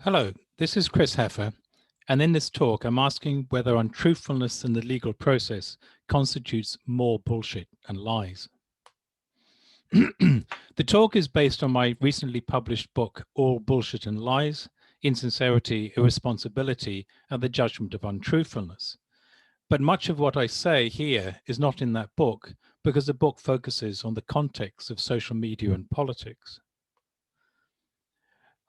Hello, this is Chris Heffer, and in this talk I'm asking whether untruthfulness in the legal process constitutes more bullshit and lies. The talk is based on my recently published book, All Bullshit and Lies, Insincerity, Irresponsibility, and the Judgment of Untruthfulness. But much of what I say here is not in that book because the book focuses on the context of social media and politics.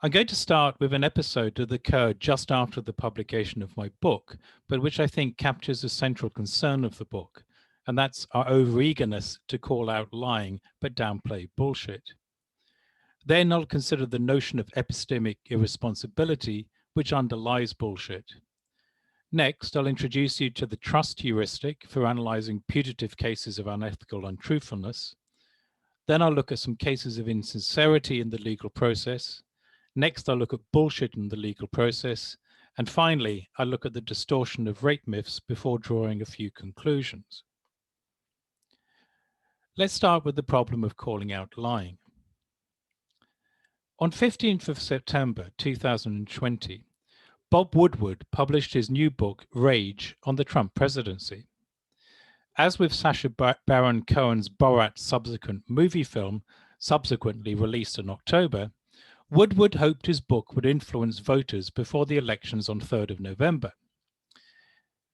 I'm going to start with an episode that occurred just after the publication of my book, but which I think captures a central concern of the book, and that's our overeagerness to call out lying but downplay bullshit. Then I'll consider the notion of epistemic irresponsibility, which underlies bullshit. Next, I'll introduce you to the trust heuristic for analyzing putative cases of unethical untruthfulness. Then I'll look at some cases of insincerity in the legal process. Next, I'll look at bullshit in the legal process. And finally, I'll look at the distortion of rape myths before drawing a few conclusions. Let's start with the problem of calling out lying. On 15th of September 2020, Bob Woodward published his new book, Rage, on the Trump presidency. As with Sacha Baron Cohen's Borat subsequent movie film, subsequently released in October, Woodward hoped his book would influence voters before the elections on 3rd of November.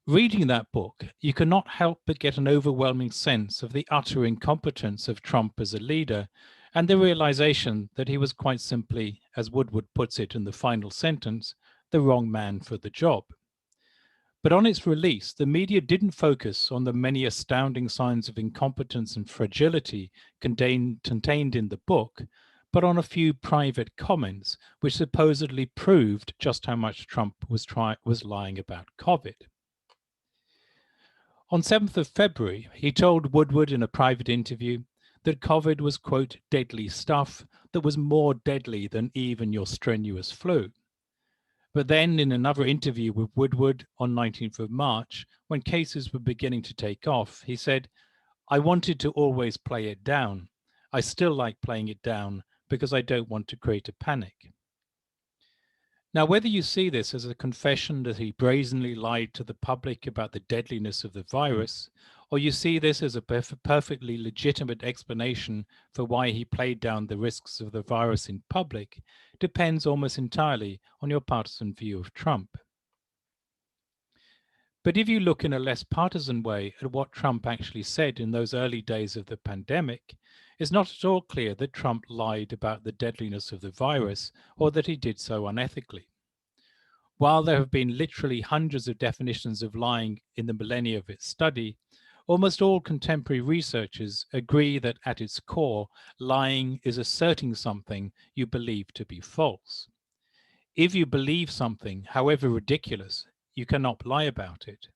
Reading that book, you cannot help but get an overwhelming sense of the utter incompetence of Trump as a leader and the realization that he was quite simply, as Woodward puts it in the final sentence, the wrong man for the job. But on its release, the media didn't focus on the many astounding signs of incompetence and fragility contained in the book, but on a few private comments which supposedly proved just how much Trump was lying about COVID. On 7th of February, he told Woodward in a private interview that COVID was, quote, deadly stuff that was more deadly than even your strenuous flu. But then in another interview with Woodward on 19th of March, when cases were beginning to take off, he said, "I wanted to always play it down. I still like playing it down because I don't want to create a panic." Now, whether you see this as a confession that he brazenly lied to the public about the deadliness of the virus, or you see this as a perfectly legitimate explanation for why he played down the risks of the virus in public, depends almost entirely on your partisan view of Trump. But if you look in a less partisan way at what Trump actually said in those early days of the pandemic, it's not at all clear that Trump lied about the deadliness of the virus or that he did so unethically. While there have been literally hundreds of definitions of lying in the millennia of its study, almost all contemporary researchers agree that at its core, lying is asserting something you believe to be false. If you believe something, however ridiculous, you cannot lie about it.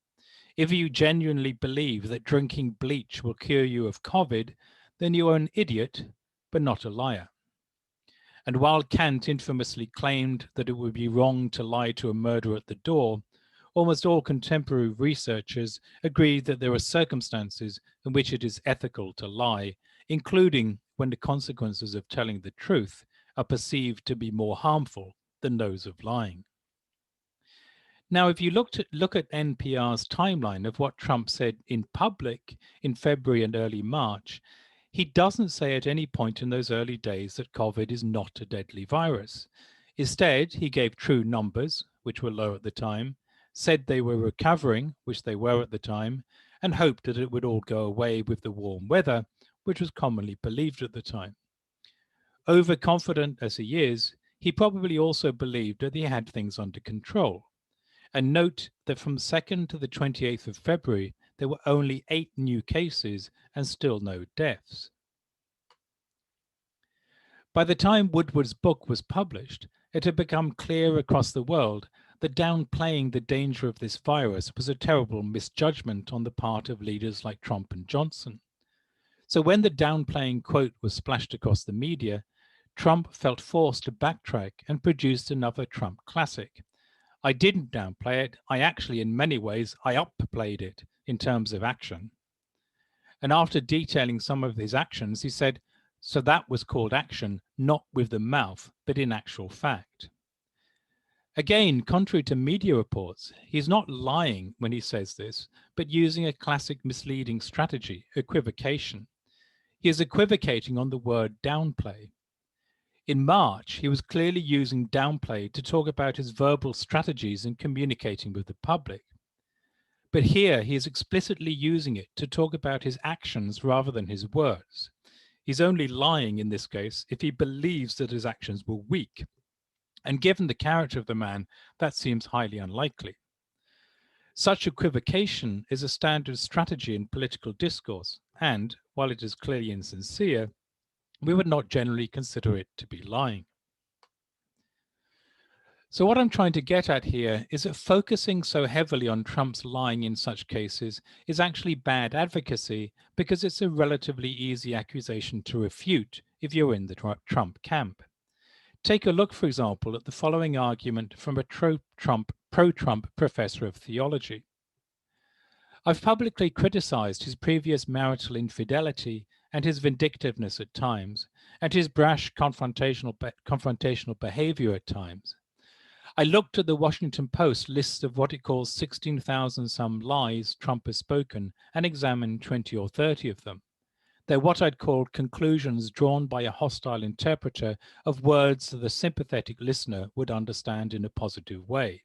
If you genuinely believe that drinking bleach will cure you of COVID, then you are an idiot, but not a liar. And while Kant infamously claimed that it would be wrong to lie to a murderer at the door, almost all contemporary researchers agree that there are circumstances in which it is ethical to lie, including when the consequences of telling the truth are perceived to be more harmful than those of lying. Now, if you look at NPR's timeline of what Trump said in public in February and early March, he doesn't say at any point in those early days that COVID is not a deadly virus. Instead, he gave true numbers, which were low at the time, said they were recovering, which they were at the time, and hoped that it would all go away with the warm weather, which was commonly believed at the time. Overconfident as he is, he probably also believed that he had things under control. And note that from 2nd to the 28th of February, there were only 8 new cases and still no deaths. By the time Woodward's book was published, it had become clear across the world that downplaying the danger of this virus was a terrible misjudgment on the part of leaders like Trump and Johnson. So when the downplaying quote was splashed across the media, Trump felt forced to backtrack and produced another Trump classic. "I didn't downplay it. I actually, in many ways, I upplayed it in terms of action." And after detailing some of his actions, he said, "So that was called action, not with the mouth, but in actual fact." Again, contrary to media reports, he's not lying when he says this, but using a classic misleading strategy, equivocation. He is equivocating on the word downplay. In March, he was clearly using downplay to talk about his verbal strategies in communicating with the public. But here he is explicitly using it to talk about his actions rather than his words. He's only lying in this case if he believes that his actions were weak. And given the character of the man, that seems highly unlikely. Such equivocation is a standard strategy in political discourse, and, while it is clearly insincere, we would not generally consider it to be lying. So what I'm trying to get at here is that focusing so heavily on Trump's lying in such cases is actually bad advocacy because it's a relatively easy accusation to refute if you're in the Trump camp. Take a look, for example, at the following argument from a pro-Trump professor of theology. I've publicly criticized his previous marital infidelity and his vindictiveness at times, and his brash confrontational behavior at times. I looked at the Washington Post list of what it calls 16,000 some lies Trump has spoken and examined 20 or 30 of them. They're what I'd call conclusions drawn by a hostile interpreter of words that the sympathetic listener would understand in a positive way.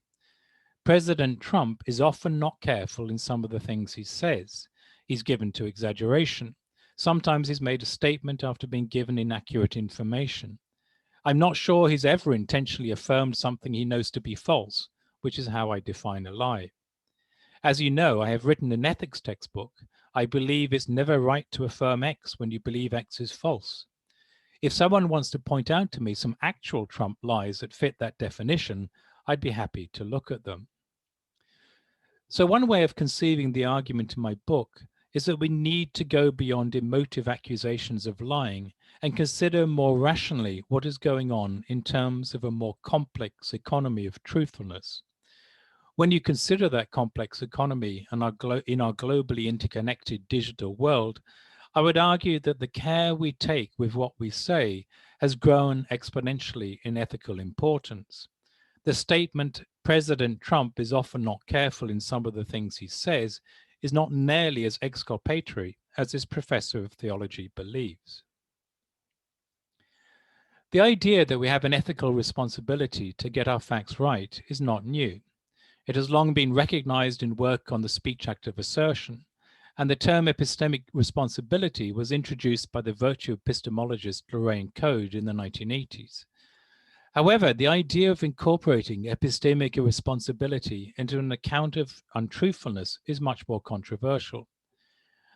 President Trump is often not careful in some of the things he says. He's given to exaggeration. Sometimes he's made a statement after being given inaccurate information. I'm not sure he's ever intentionally affirmed something he knows to be false, which is how I define a lie. As you know, I have written an ethics textbook. I believe it's never right to affirm X when you believe X is false. If someone wants to point out to me some actual Trump lies that fit that definition, I'd be happy to look at them. So one way of conceiving the argument in my book is that we need to go beyond emotive accusations of lying and consider more rationally what is going on in terms of a more complex economy of truthfulness. When you consider that complex economy in our globally interconnected digital world, I would argue that the care we take with what we say has grown exponentially in ethical importance. The statement, President Trump is often not careful in some of the things he says, is not nearly as exculpatory as this professor of theology believes. The idea that we have an ethical responsibility to get our facts right is not new. It has long been recognized in work on the speech act of assertion, and the term epistemic responsibility was introduced by the virtue epistemologist Lorraine Code in the 1980s. However, the idea of incorporating epistemic irresponsibility into an account of untruthfulness is much more controversial.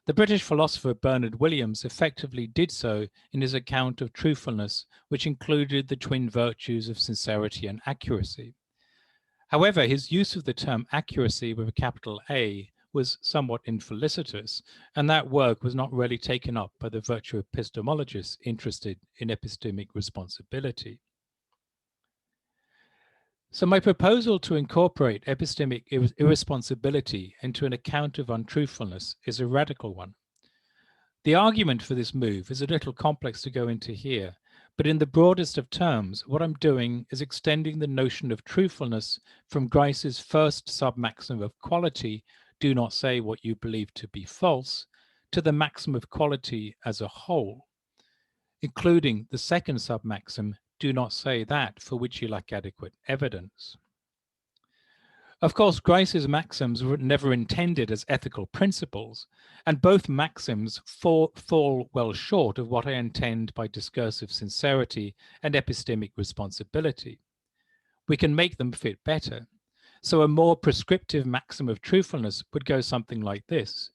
The British philosopher Bernard Williams effectively did so in his account of truthfulness, which included the twin virtues of sincerity and accuracy. However, his use of the term accuracy with a capital A was somewhat infelicitous, and that work was not really taken up by the virtue epistemologists interested in epistemic responsibility. So my proposal to incorporate epistemic irresponsibility into an account of untruthfulness is a radical one. The argument for this move is a little complex to go into here, but in the broadest of terms, what I'm doing is extending the notion of truthfulness from Grice's first sub-maxim of quality, do not say what you believe to be false, to the maxim of quality as a whole, including the second sub-maxim, do not say that for which you lack adequate evidence. Of course, Grice's maxims were never intended as ethical principles, and both maxims fall well short of what I intend by discursive sincerity and epistemic responsibility. We can make them fit better. So a more prescriptive maxim of truthfulness would go something like this.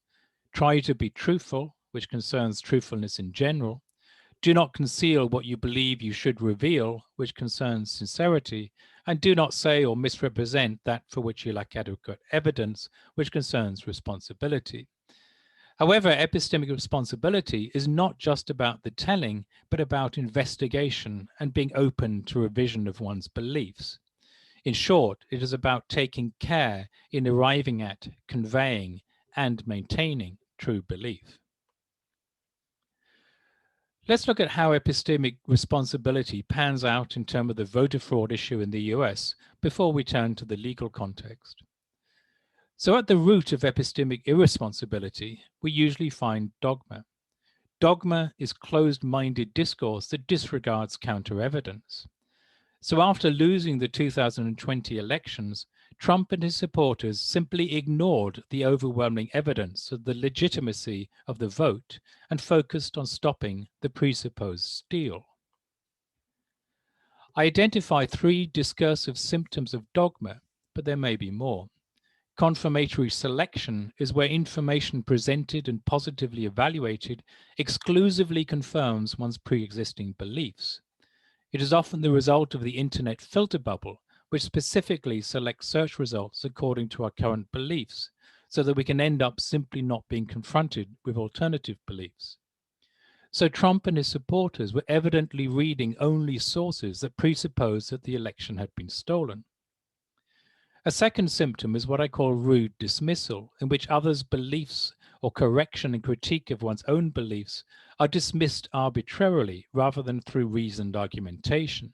Try to be truthful, which concerns truthfulness in general. Do not conceal what you believe you should reveal, which concerns sincerity, and do not say or misrepresent that for which you lack adequate evidence, which concerns responsibility. However, epistemic responsibility is not just about the telling, but about investigation and being open to revision of one's beliefs. In short, it is about taking care in arriving at, conveying, and maintaining true belief. Let's look at how epistemic responsibility pans out in terms of the voter fraud issue in the US before we turn to the legal context. So at the root of epistemic irresponsibility, we usually find dogma. Dogma is closed-minded discourse that disregards counter-evidence. So after losing the 2020 elections, Trump and his supporters simply ignored the overwhelming evidence of the legitimacy of the vote and focused on stopping the presupposed steal. I identify 3 discursive symptoms of dogma, but there may be more. Confirmatory selection is where information presented and positively evaluated exclusively confirms one's pre-existing beliefs. It is often the result of the internet filter bubble, which specifically selects search results according to our current beliefs, so that we can end up simply not being confronted with alternative beliefs. So Trump and his supporters were evidently reading only sources that presupposed that the election had been stolen. A second symptom is what I call rude dismissal, in which others' beliefs or correction and critique of one's own beliefs are dismissed arbitrarily rather than through reasoned argumentation.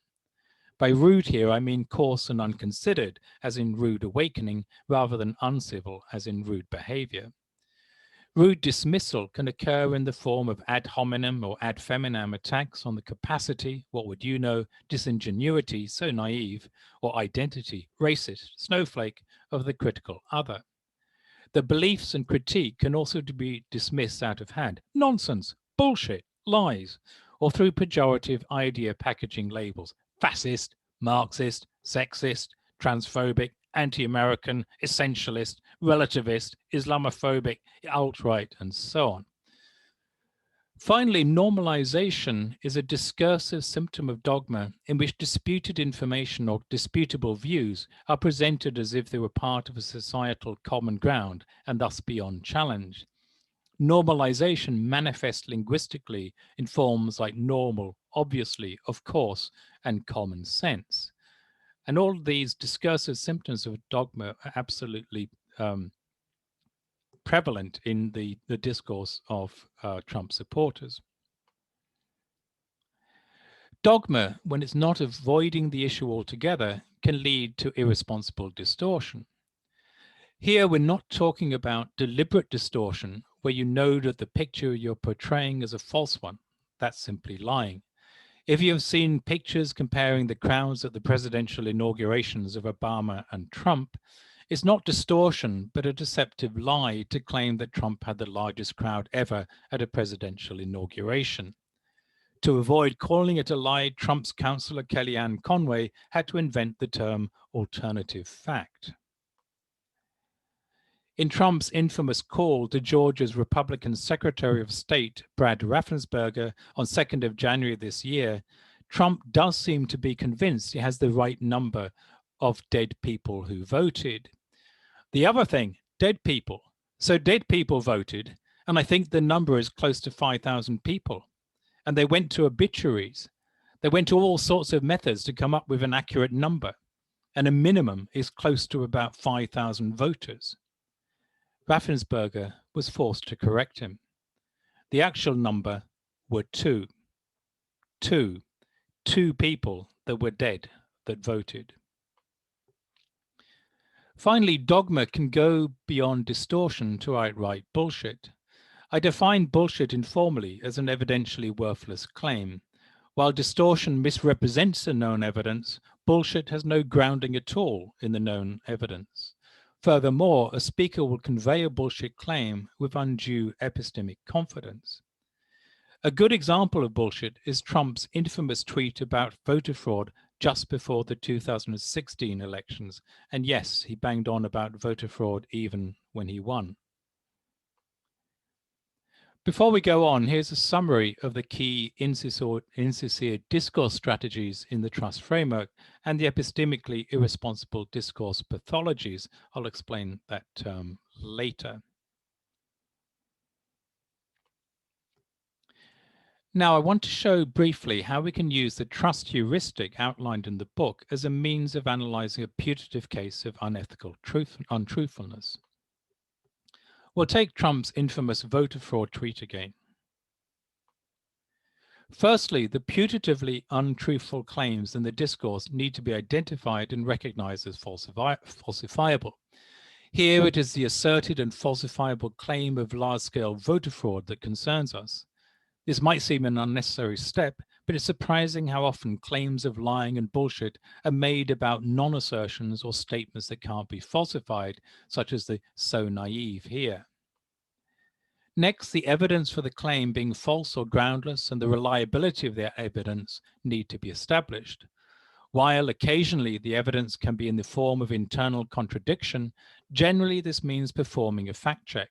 By rude here, I mean coarse and unconsidered, as in rude awakening, rather than uncivil, as in rude behavior. Rude dismissal can occur in the form of ad hominem or ad feminam attacks on the capacity, what would you know, disingenuity, so naive, or identity, racist, snowflake, of the critical other. The beliefs and critique can also be dismissed out of hand. Nonsense, bullshit, lies, or through pejorative idea packaging labels. Fascist, Marxist, sexist, transphobic, anti-American, essentialist, relativist, Islamophobic, alt-right, and so on. Finally, normalization is a discursive symptom of dogma in which disputed information or disputable views are presented as if they were part of a societal common ground and thus beyond challenge. Normalization manifests linguistically in forms like normal, obviously, of course, and common sense. And all of these discursive symptoms of dogma are absolutely prevalent in the discourse of Trump supporters. Dogma, when it's not avoiding the issue altogether, can lead to irresponsible distortion. Here, we're not talking about deliberate distortion, where you know that the picture you're portraying is a false one. That's simply lying. If you have seen pictures comparing the crowds at the presidential inaugurations of Obama and Trump, it's not distortion, but a deceptive lie to claim that Trump had the largest crowd ever at a presidential inauguration. To avoid calling it a lie, Trump's counselor Kellyanne Conway had to invent the term alternative fact. In Trump's infamous call to Georgia's Republican Secretary of State, Brad Raffensperger, on 2nd of January this year, Trump does seem to be convinced he has the right number of dead people who voted. The other thing, dead people. So dead people voted, and I think the number is close to 5,000 people. And they went to obituaries. They went to all sorts of methods to come up with an accurate number. And a minimum is close to about 5,000 voters. Raffensperger was forced to correct him. The actual number were 2. 2 people that were dead that voted. Finally, dogma can go beyond distortion to outright bullshit. I define bullshit informally as an evidentially worthless claim. While distortion misrepresents the known evidence, bullshit has no grounding at all in the known evidence. Furthermore, a speaker will convey a bullshit claim with undue epistemic confidence. A good example of bullshit is Trump's infamous tweet about voter fraud just before the 2016 elections. And yes, he banged on about voter fraud even when he won. Before we go on, here's a summary of the key insincere discourse strategies in the trust framework and the epistemically irresponsible discourse pathologies. I'll explain that term later. Now, I want to show briefly how we can use the trust heuristic outlined in the book as a means of analyzing a putative case of unethical untruthfulness. We'll take Trump's infamous voter fraud tweet again. Firstly, the putatively untruthful claims in the discourse need to be identified and recognized as falsifiable. Here it is the asserted and falsifiable claim of large-scale voter fraud that concerns us. This might seem an unnecessary step, but it's surprising how often claims of lying and bullshit are made about non-assertions or statements that can't be falsified, such as the "so naive" here. Next, the evidence for the claim being false or groundless and the reliability of their evidence need to be established. While occasionally the evidence can be in the form of internal contradiction, generally this means performing a fact check.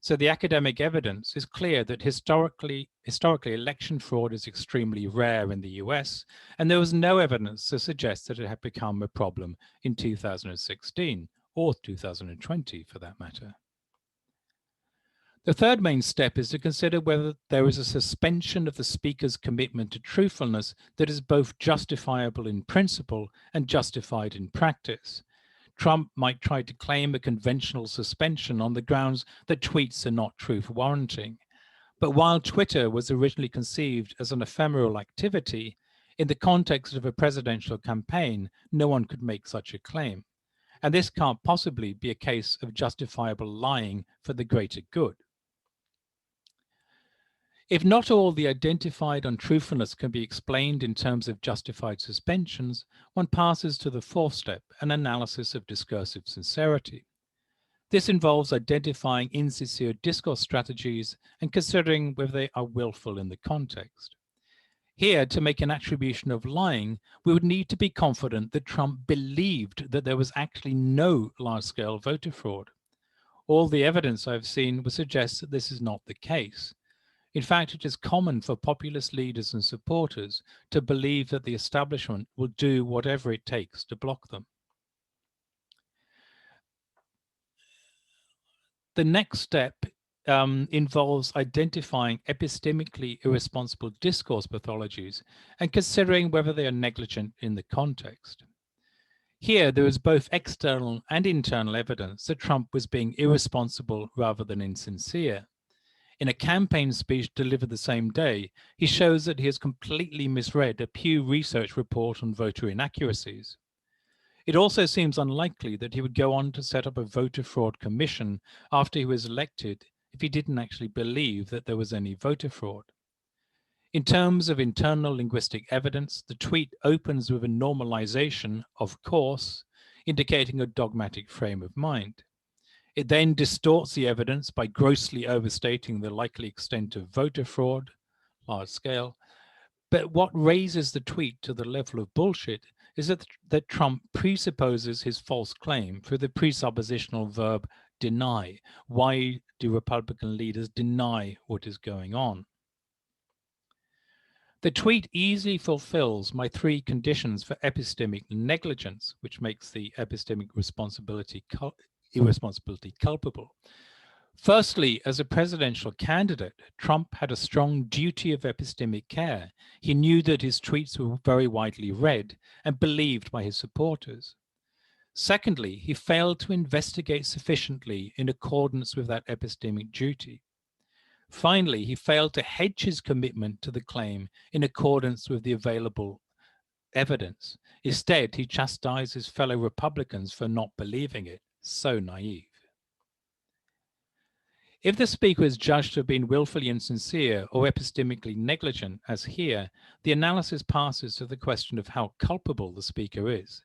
So the academic evidence is clear that historically election fraud is extremely rare in the US, and there was no evidence to suggest that it had become a problem in 2016 or 2020 for that matter. The third main step is to consider whether there is a suspension of the speaker's commitment to truthfulness that is both justifiable in principle and justified in practice. Trump might try to claim a conventional suspension on the grounds that tweets are not truth warranting. But while Twitter was originally conceived as an ephemeral activity, in the context of a presidential campaign, no one could make such a claim. And this can't possibly be a case of justifiable lying for the greater good. If not all the identified untruthfulness can be explained in terms of justified suspensions, one passes to the fourth step, an analysis of discursive sincerity. This involves identifying insincere discourse strategies and considering whether they are willful in the context. Here, to make an attribution of lying, we would need to be confident that Trump believed that there was actually no large-scale voter fraud. All the evidence I've seen would suggest that this is not the case. In fact, it is common for populist leaders and supporters to believe that the establishment will do whatever it takes to block them. The next step involves identifying epistemically irresponsible discourse pathologies and considering whether they are negligent in the context. Here, there is both external and internal evidence that Trump was being irresponsible rather than insincere. In a campaign speech delivered the same day, he shows that he has completely misread a Pew Research report on voter inaccuracies. It also seems unlikely that he would go on to set up a voter fraud commission after he was elected if he didn't actually believe that there was any voter fraud. In terms of internal linguistic evidence, the tweet opens with a normalization, of course, indicating a dogmatic frame of mind. It then distorts the evidence by grossly overstating the likely extent of voter fraud, large scale. But what raises the tweet to the level of bullshit is that Trump presupposes his false claim through the presuppositional verb deny. Why do Republican leaders deny what is going on? The tweet easily fulfills my three conditions for epistemic negligence, which makes the epistemic irresponsibility culpable. Firstly, as a presidential candidate, Trump had a strong duty of epistemic care. He knew that his tweets were very widely read and believed by his supporters. Secondly, he failed to investigate sufficiently in accordance with that epistemic duty. Finally, he failed to hedge his commitment to the claim in accordance with the available evidence. Instead, he chastised his fellow Republicans for not believing it. So naive. If the speaker is judged to have been willfully insincere or epistemically negligent, as here, the analysis passes to the question of how culpable the speaker is.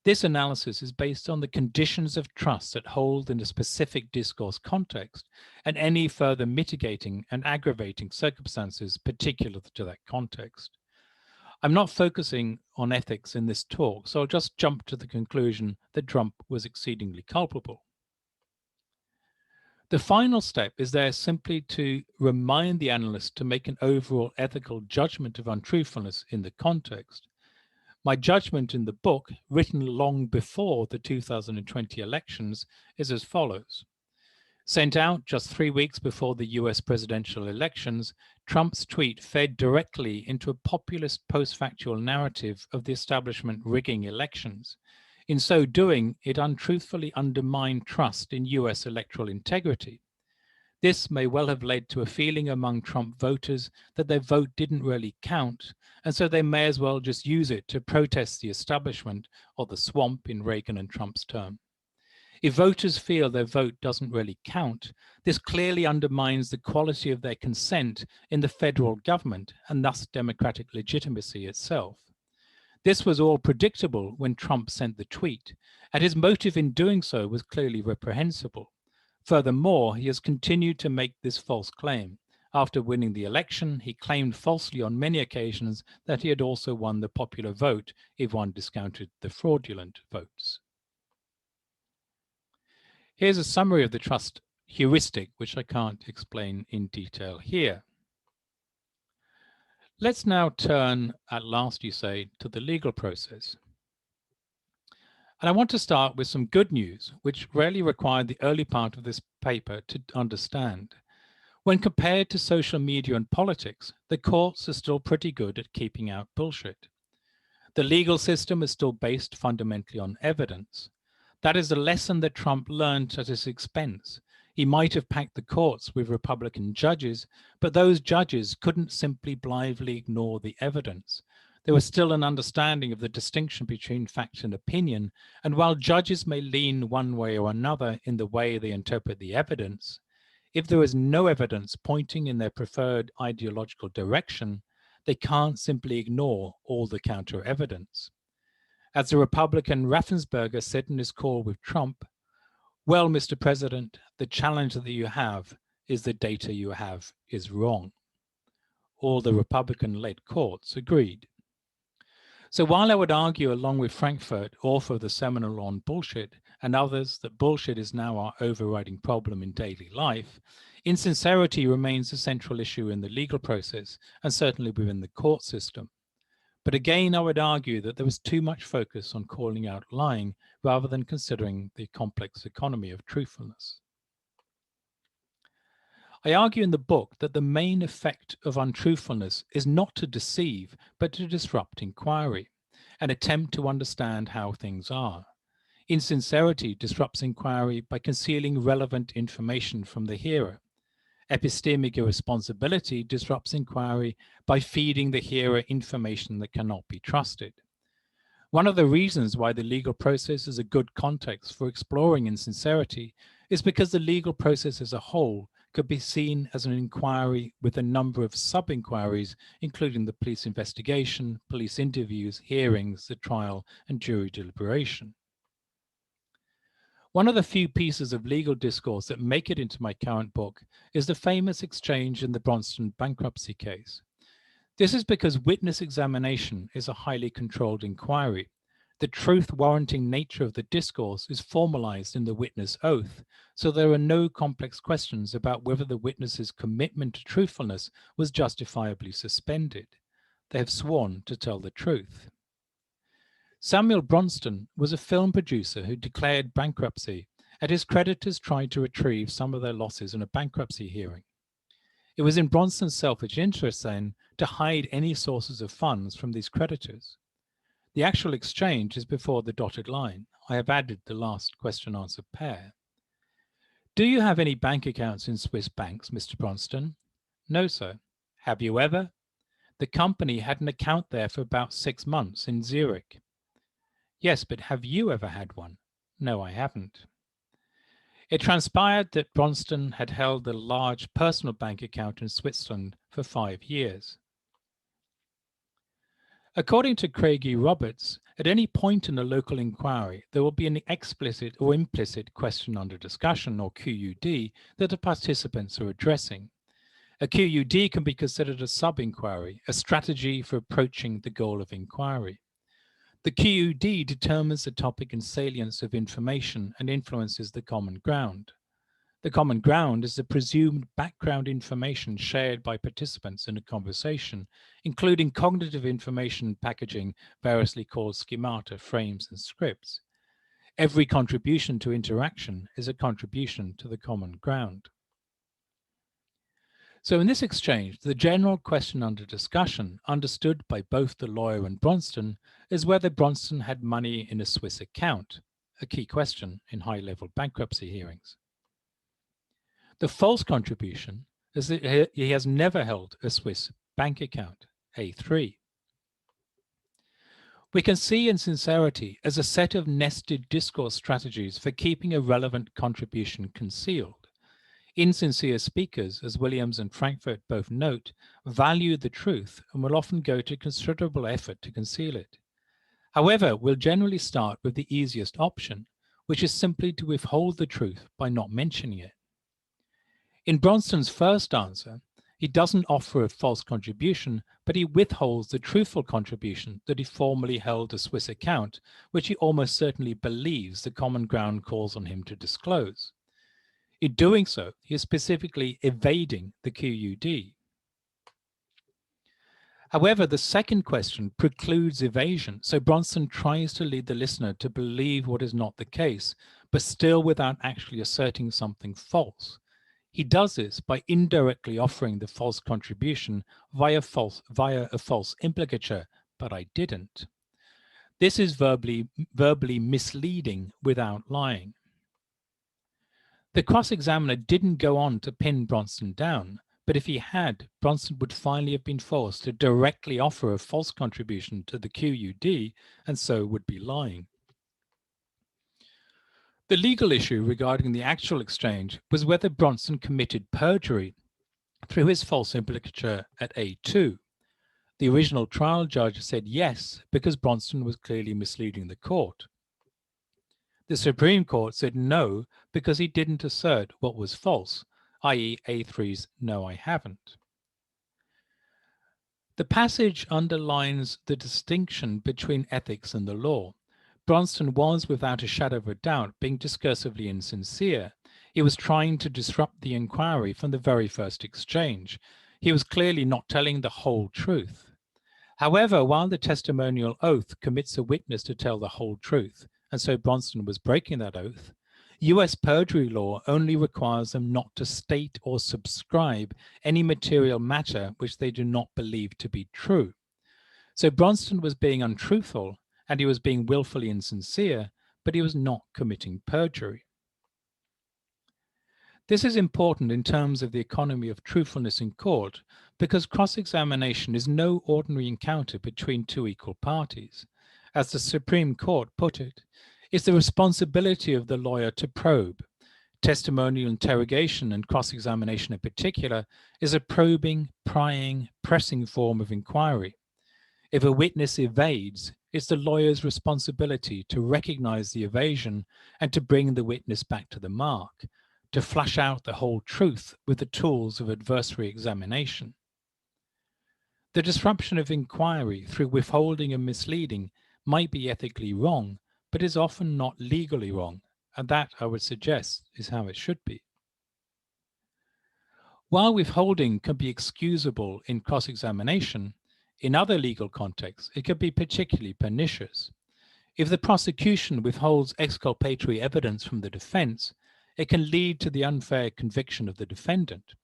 This analysis is based on the conditions of trust that hold in a specific discourse context and any further mitigating and aggravating circumstances particular to that context. I'm not focusing on ethics in this talk, so I'll just jump to the conclusion that Trump was exceedingly culpable. The final step is there simply to remind the analyst to make an overall ethical judgment of untruthfulness in the context. My judgment in the book, written long before the 2020 elections, is as follows. Sent out just 3 weeks before the US presidential elections, Trump's tweet fed directly into a populist post-factual narrative of the establishment rigging elections. In so doing, it untruthfully undermined trust in US electoral integrity. This may well have led to a feeling among Trump voters that their vote didn't really count, and so they may as well just use it to protest the establishment or the swamp in Reagan and Trump's term. If voters feel their vote doesn't really count, this clearly undermines the quality of their consent in the federal government and thus democratic legitimacy itself. This was all predictable when Trump sent the tweet, and his motive in doing so was clearly reprehensible. Furthermore, he has continued to make this false claim. After winning the election, he claimed falsely on many occasions that he had also won the popular vote if one discounted the fraudulent votes. Here's a summary of the trust heuristic, which I can't explain in detail here. Let's now turn, at last you say, to the legal process. And I want to start with some good news, which rarely required the early part of this paper to understand. When compared to social media and politics, the courts are still pretty good at keeping out bullshit. The legal system is still based fundamentally on evidence. That is a lesson that Trump learned at his expense. He might have packed the courts with Republican judges, but those judges couldn't simply blithely ignore the evidence. There was still an understanding of the distinction between fact and opinion, and while judges may lean one way or another in the way they interpret the evidence, if there is no evidence pointing in their preferred ideological direction, they can't simply ignore all the counter evidence. As the Republican Raffensperger said in his call with Trump, "Well, Mr. President, the challenge that you have is the data you have is wrong." All the Republican-led courts agreed. So while I would argue along with Frankfurt, author of the seminal on bullshit, and others that bullshit is now our overriding problem in daily life, insincerity remains a central issue in the legal process and certainly within the court system. But again, I would argue that there was too much focus on calling out lying rather than considering the complex economy of truthfulness. I argue in the book that the main effect of untruthfulness is not to deceive, but to disrupt inquiry, an attempt to understand how things are. Insincerity disrupts inquiry by concealing relevant information from the hearer. Epistemic irresponsibility disrupts inquiry by feeding the hearer information that cannot be trusted. One of the reasons why the legal process is a good context for exploring insincerity is because the legal process as a whole could be seen as an inquiry with a number of sub-inquiries, including the police investigation, police interviews, hearings, the trial, and jury deliberation. One of the few pieces of legal discourse that make it into my current book is the famous exchange in the Bronson bankruptcy case. This is because witness examination is a highly controlled inquiry. The truth-warranting nature of the discourse is formalized in the witness oath, so there are no complex questions about whether the witness's commitment to truthfulness was justifiably suspended. They have sworn to tell the truth. Samuel Bronston was a film producer who declared bankruptcy, and his creditors tried to retrieve some of their losses in a bankruptcy hearing. It was in Bronston's selfish interest then to hide any sources of funds from these creditors. The actual exchange is before the dotted line. I have added the last question-answer pair. "Do you have any bank accounts in Swiss banks, Mr. Bronston?" "No, sir." "Have you ever?" "The company had an account there for about 6 months in Zurich." "Yes, but have you ever had one?" "No, I haven't." It transpired that Bronston had held a large personal bank account in Switzerland for 5 years. According to Craig E. Roberts, at any point in a local inquiry, there will be an explicit or implicit question under discussion, or QUD, that the participants are addressing. A QUD can be considered a sub-inquiry, a strategy for approaching the goal of inquiry. The QUD determines the topic and salience of information and influences the common ground. The common ground is the presumed background information shared by participants in a conversation, including cognitive information packaging variously called schemata, frames, and scripts. Every contribution to interaction is a contribution to the common ground. So in this exchange, the general question under discussion, understood by both the lawyer and Bronston, is whether Bronston had money in a Swiss account, a key question in high-level bankruptcy hearings. The false contribution is that he has never held a Swiss bank account, A3. We can see insincerity as a set of nested discourse strategies for keeping a relevant contribution concealed. Insincere speakers, as Williams and Frankfurt both note, value the truth and will often go to considerable effort to conceal it. However, we'll generally start with the easiest option, which is simply to withhold the truth by not mentioning it. In Bronston's first answer, he doesn't offer a false contribution, but he withholds the truthful contribution that he formerly held a Swiss account, which he almost certainly believes the common ground calls on him to disclose. In doing so, he is specifically evading the QUD. However, the second question precludes evasion, so Bronston tries to lead the listener to believe what is not the case, but still without actually asserting something false. He does this by indirectly offering the false contribution via a false implicature, but I didn't. This is verbally misleading without lying. The cross-examiner didn't go on to pin Bronston down, but if he had, Bronston would finally have been forced to directly offer a false contribution to the QUD, and so would be lying. The legal issue regarding the actual exchange was whether Bronston committed perjury through his false implicature at A2. The original trial judge said yes, because Bronston was clearly misleading the court. The Supreme Court said no, because he didn't assert what was false, i.e. A3's "no, I haven't." The passage underlines the distinction between ethics and the law. Bronston was, without a shadow of a doubt, being discursively insincere. He was trying to disrupt the inquiry from the very first exchange. He was clearly not telling the whole truth. However, while the testimonial oath commits a witness to tell the whole truth, and so Bronston was breaking that oath, US perjury law only requires them not to state or subscribe any material matter which they do not believe to be true. So Bronston was being untruthful, and he was being willfully insincere, but he was not committing perjury. This is important in terms of the economy of truthfulness in court, because cross-examination is no ordinary encounter between two equal parties. As the Supreme Court put it, it's the responsibility of the lawyer to probe. Testimonial interrogation and cross-examination in particular is a probing, prying, pressing form of inquiry. If a witness evades, it's the lawyer's responsibility to recognize the evasion and to bring the witness back to the mark, to flash out the whole truth with the tools of adversary examination. The disruption of inquiry through withholding and misleading might be ethically wrong, but is often not legally wrong, and that, I would suggest, is how it should be. While withholding can be excusable in cross-examination, in other legal contexts, it can be particularly pernicious. If the prosecution withholds exculpatory evidence from the defense, it can lead to the unfair conviction of the defendant.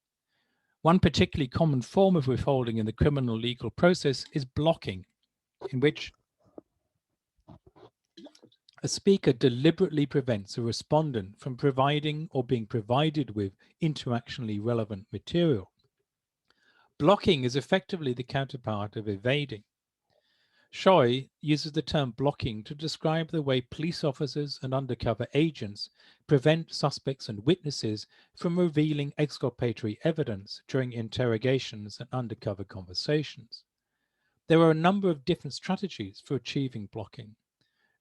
One particularly common form of withholding in the criminal legal process is blocking, in which a speaker deliberately prevents a respondent from providing or being provided with interactionally relevant material. Blocking is effectively the counterpart of evading. Choi uses the term blocking to describe the way police officers and undercover agents prevent suspects and witnesses from revealing exculpatory evidence during interrogations and undercover conversations. There are a number of different strategies for achieving blocking.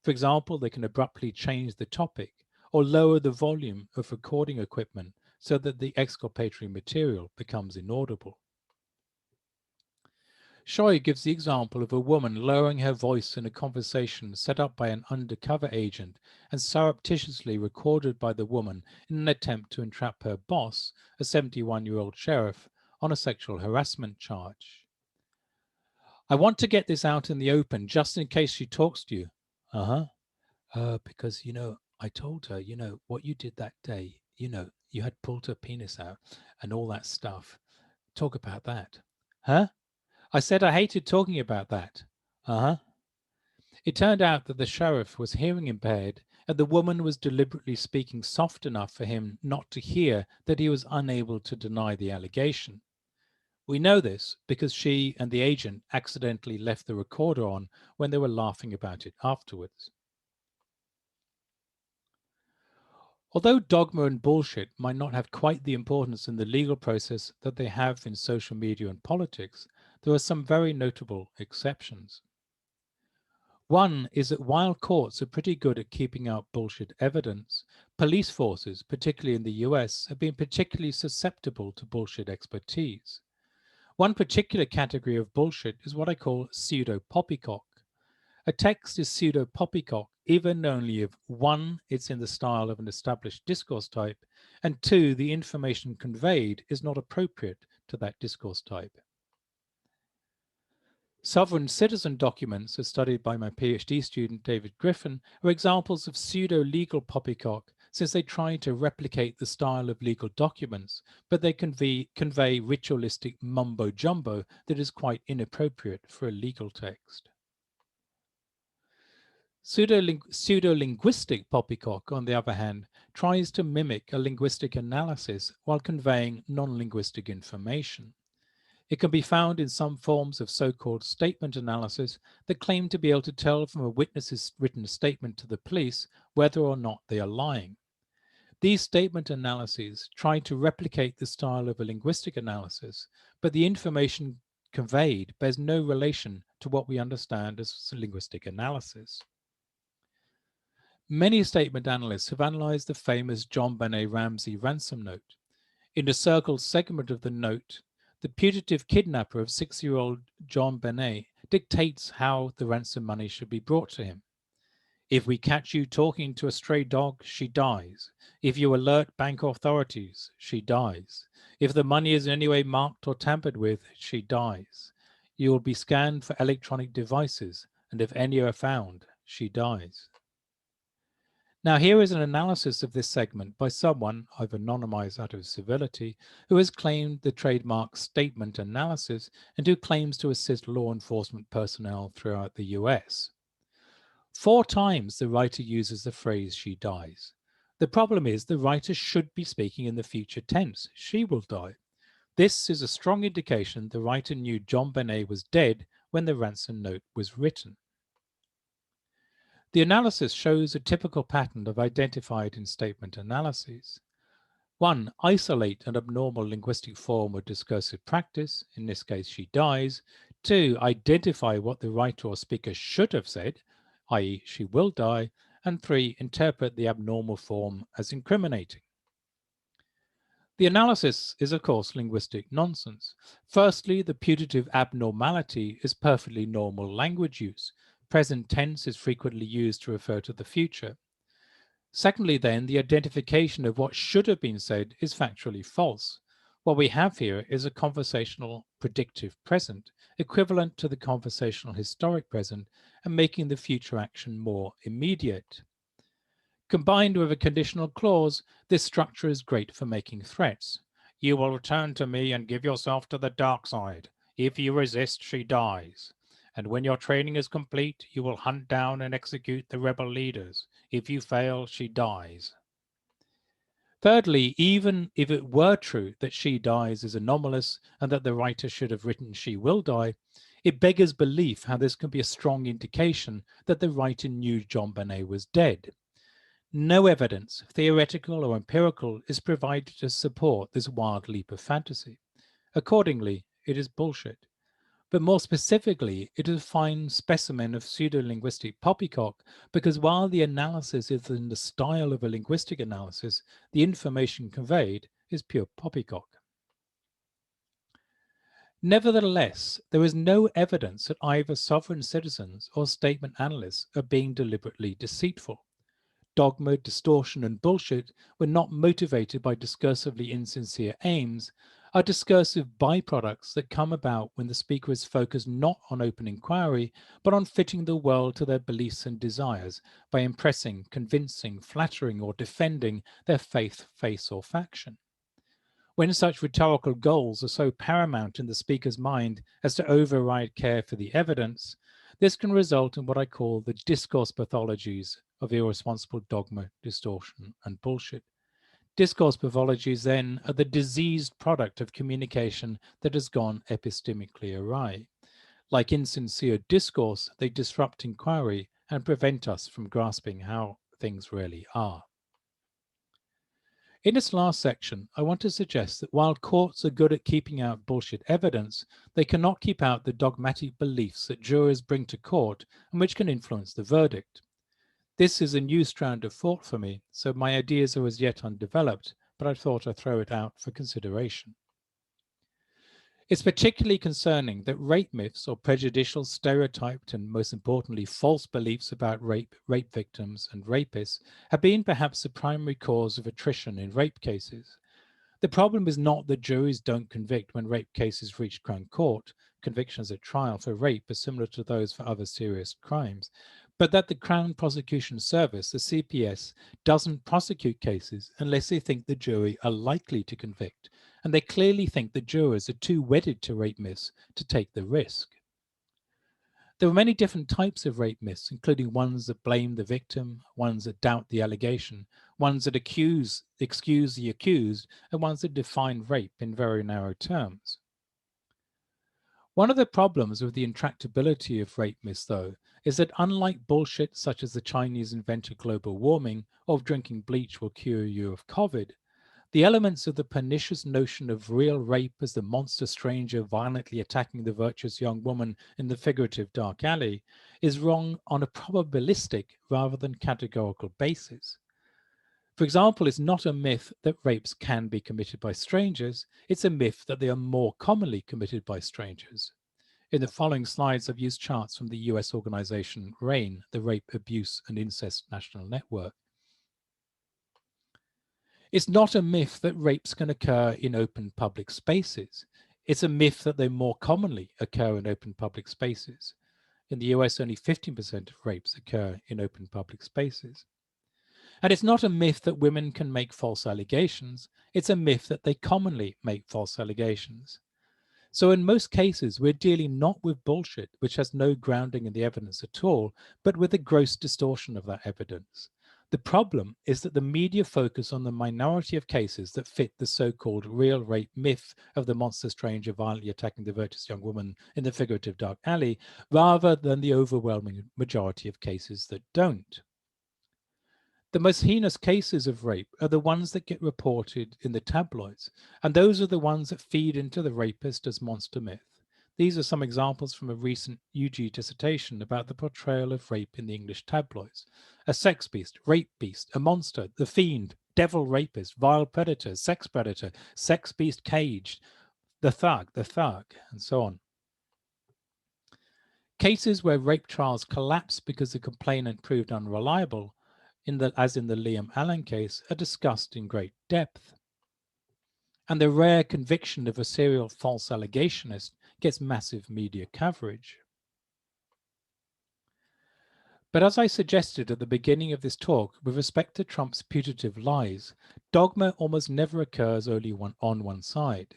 For example, they can abruptly change the topic or lower the volume of recording equipment so that the exculpatory material becomes inaudible. Choi gives the example of a woman lowering her voice in a conversation set up by an undercover agent and surreptitiously recorded by the woman in an attempt to entrap her boss, a 71-year-old sheriff, on a sexual harassment charge. "I want to get this out in the open just in case she talks to you." Because, I told her, what you did that day, you had pulled her penis out and all that stuff. Talk about that. Huh? I said I hated talking about that. It turned out that the sheriff was hearing impaired and the woman was deliberately speaking soft enough for him not to hear that he was unable to deny the allegation. We know this because she and the agent accidentally left the recorder on when they were laughing about it afterwards. Although dogma and bullshit might not have quite the importance in the legal process that they have in social media and politics, there are some very notable exceptions. One is that while courts are pretty good at keeping out bullshit evidence, police forces, particularly in the US, have been particularly susceptible to bullshit expertise. One particular category of bullshit is what I call pseudo-poppycock. A text is pseudo-poppycock even only if 1. It's in the style of an established discourse type, and 2. The information conveyed is not appropriate to that discourse type. Sovereign citizen documents, as studied by my PhD student David Griffin, are examples of pseudo-legal poppycock since they try to replicate the style of legal documents, but they convey ritualistic mumbo-jumbo that is quite inappropriate for a legal text. Pseudo-linguistic poppycock, on the other hand, tries to mimic a linguistic analysis while conveying non-linguistic information. It can be found in some forms of so-called statement analysis that claim to be able to tell from a witness's written statement to the police whether or not they are lying. These statement analyses try to replicate the style of a linguistic analysis, but the information conveyed bears no relation to what we understand as linguistic analysis. Many statement analysts have analyzed the famous John Benet Ramsey ransom note. In the circled segment of the note, the putative kidnapper of 6-year-old John Benet dictates how the ransom money should be brought to him. If we catch you talking to a stray dog, she dies. If you alert bank authorities, she dies. If the money is in any way marked or tampered with, she dies. You will be scanned for electronic devices, and if any are found, she dies. Now, here is an analysis of this segment by someone, I've anonymized out of civility, who has claimed the trademark statement analysis and who claims to assist law enforcement personnel throughout the US. 4 times the writer uses the phrase she dies. The problem is the writer should be speaking in the future tense. She will die. This is a strong indication the writer knew John Benet was dead when the ransom note was written. The analysis shows a typical pattern of identified in statement analyses. 1. Isolate an abnormal linguistic form or discursive practice, in this case she dies. 2. Identify what the writer or speaker should have said, i.e. she will die. And 3. Interpret the abnormal form as incriminating. The analysis is, of course, linguistic nonsense. Firstly, the putative abnormality is perfectly normal language use. Present tense is frequently used to refer to the future. Secondly, then, the identification of what should have been said is factually false. What we have here is a conversational predictive present, equivalent to the conversational historic present, and making the future action more immediate. Combined with a conditional clause, this structure is great for making threats. You will return to me and give yourself to the dark side. If you resist, she dies. And when your training is complete, you will hunt down and execute the rebel leaders. If you fail, she dies. Thirdly, even if it were true that she dies is anomalous and that the writer should have written she will die, it beggars belief how this can be a strong indication that the writer knew John Benet was dead. No evidence, theoretical or empirical, is provided to support this wild leap of fantasy. Accordingly, it is bullshit. But more specifically, it is a fine specimen of pseudo-linguistic poppycock because while the analysis is in the style of a linguistic analysis, the information conveyed is pure poppycock. Nevertheless, there is no evidence that either sovereign citizens or statement analysts are being deliberately deceitful. Dogma, distortion, and bullshit were not motivated by discursively insincere aims, are discursive byproducts that come about when the speaker is focused not on open inquiry, but on fitting the world to their beliefs and desires by impressing, convincing, flattering, or defending their faith, face, or faction. When such rhetorical goals are so paramount in the speaker's mind as to override care for the evidence, this can result in what I call the discourse pathologies of irresponsible dogma, distortion, and bullshit. Discourse pathologies then are the diseased product of communication that has gone epistemically awry. Like insincere discourse, they disrupt inquiry and prevent us from grasping how things really are. In this last section, I want to suggest that while courts are good at keeping out bullshit evidence, they cannot keep out the dogmatic beliefs that jurors bring to court and which can influence the verdict. This is a new strand of thought for me, so my ideas are as yet undeveloped, but I thought I'd throw it out for consideration. It's particularly concerning that rape myths or prejudicial, stereotyped, and most importantly, false beliefs about rape victims, and rapists have been perhaps the primary cause of attrition in rape cases. The problem is not that juries don't convict when rape cases reach Crown Court. Convictions at trial for rape are similar to those for other serious crimes, but that the Crown Prosecution Service, the CPS, doesn't prosecute cases unless they think the jury are likely to convict, and they clearly think the jurors are too wedded to rape myths to take the risk. There are many different types of rape myths, including ones that blame the victim, ones that doubt the allegation, ones that excuse the accused, and ones that define rape in very narrow terms. One of the problems with the intractability of rape myths, though, is that unlike bullshit such as the Chinese invented global warming or drinking bleach will cure you of COVID, the elements of the pernicious notion of real rape as the monster stranger violently attacking the virtuous young woman in the figurative dark alley is wrong on a probabilistic rather than categorical basis. For example, it's not a myth that rapes can be committed by strangers, it's a myth that they are more commonly committed by strangers. In the following slides, I've used charts from the US organization RAIN, the Rape, Abuse and Incest National Network. It's not a myth that rapes can occur in open public spaces. It's a myth that they more commonly occur in open public spaces. In the US, only 15% of rapes occur in open public spaces. And it's not a myth that women can make false allegations. It's a myth that they commonly make false allegations. So in most cases, we're dealing not with bullshit, which has no grounding in the evidence at all, but with a gross distortion of that evidence. The problem is that the media focus on the minority of cases that fit the so-called real rape myth of the monster stranger violently attacking the virtuous young woman in the figurative dark alley, rather than the overwhelming majority of cases that don't. The most heinous cases of rape are the ones that get reported in the tabloids, and those are the ones that feed into the rapist as monster myth. These are some examples from a recent UG dissertation about the portrayal of rape in the English tabloids. A sex beast, rape beast, a monster, the fiend, devil rapist, vile predator, sex beast caged, the thug, and so on. Cases where rape trials collapse because the complainant proved unreliable, as in the Liam Allen case, are discussed in great depth. And the rare conviction of a serial false allegationist gets massive media coverage. But as I suggested at the beginning of this talk, with respect to Trump's putative lies, dogma almost never occurs only on one side.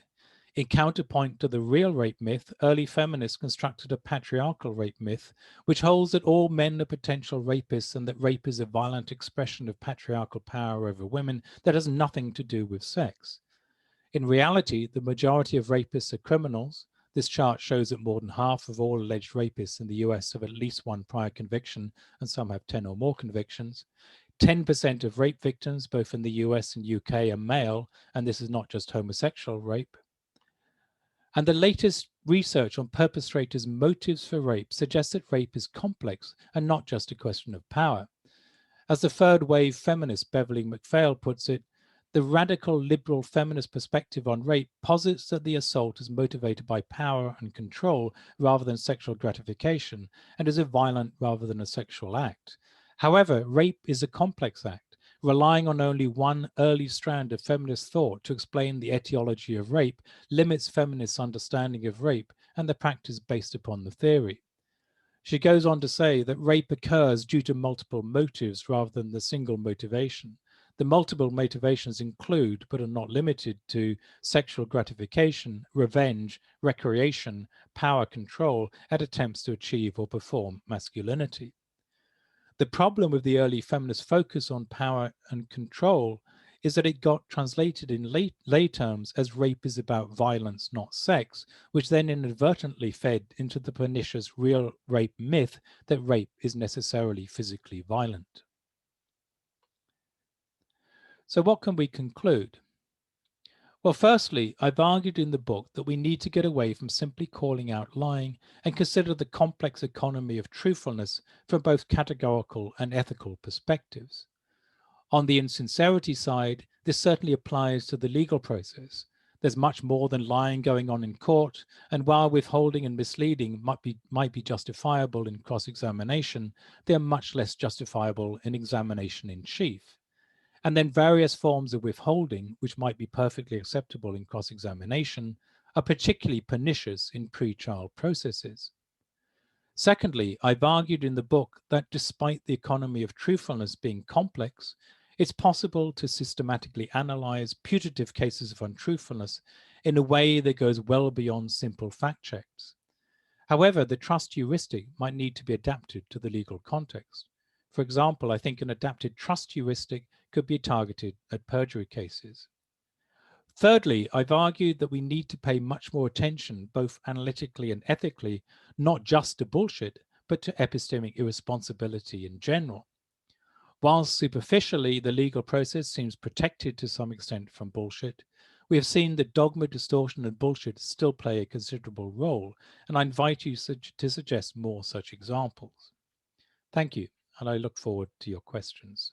In counterpoint to the real rape myth, early feminists constructed a patriarchal rape myth, which holds that all men are potential rapists and that rape is a violent expression of patriarchal power over women that has nothing to do with sex. In reality, the majority of rapists are criminals. This chart shows that more than half of all alleged rapists in the US have at least one prior conviction, and some have 10 or more convictions. 10% of rape victims, both in the US and UK, are male, and this is not just homosexual rape. And the latest research on perpetrators' motives for rape suggests that rape is complex and not just a question of power. As the third wave feminist Beverly McPhail puts it, the radical liberal feminist perspective on rape posits that the assault is motivated by power and control rather than sexual gratification and is a violent rather than a sexual act. However, rape is a complex act, relying on only one early strand of feminist thought to explain the etiology of rape limits feminists' understanding of rape and the practice based upon the theory. She goes on to say that rape occurs due to multiple motives rather than the single motivation. The multiple motivations include, but are not limited to, sexual gratification, revenge, recreation, power control, and attempts to achieve or perform masculinity. The problem with the early feminist focus on power and control is that it got translated in lay terms as rape is about violence, not sex, which then inadvertently fed into the pernicious real rape myth that rape is necessarily physically violent. So what can we conclude? Well, firstly, I've argued in the book that we need to get away from simply calling out lying and consider the complex economy of truthfulness from both categorical and ethical perspectives. On the insincerity side, this certainly applies to the legal process. There's much more than lying going on in court, and while withholding and misleading might be justifiable in cross-examination, they are much less justifiable in examination in chief. And then various forms of withholding, which might be perfectly acceptable in cross-examination, are particularly pernicious in pre-trial processes. Secondly, I've argued in the book that despite the economy of truthfulness being complex, it's possible to systematically analyze putative cases of untruthfulness in a way that goes well beyond simple fact checks. However, the trust heuristic might need to be adapted to the legal context. For example, I think an adapted trust heuristic could be targeted at perjury cases. Thirdly, I've argued that we need to pay much more attention, both analytically and ethically, not just to bullshit, but to epistemic irresponsibility in general. While superficially the legal process seems protected to some extent from bullshit, we have seen that dogma, distortion, and bullshit still play a considerable role, and I invite you to suggest more such examples. Thank you, and I look forward to your questions.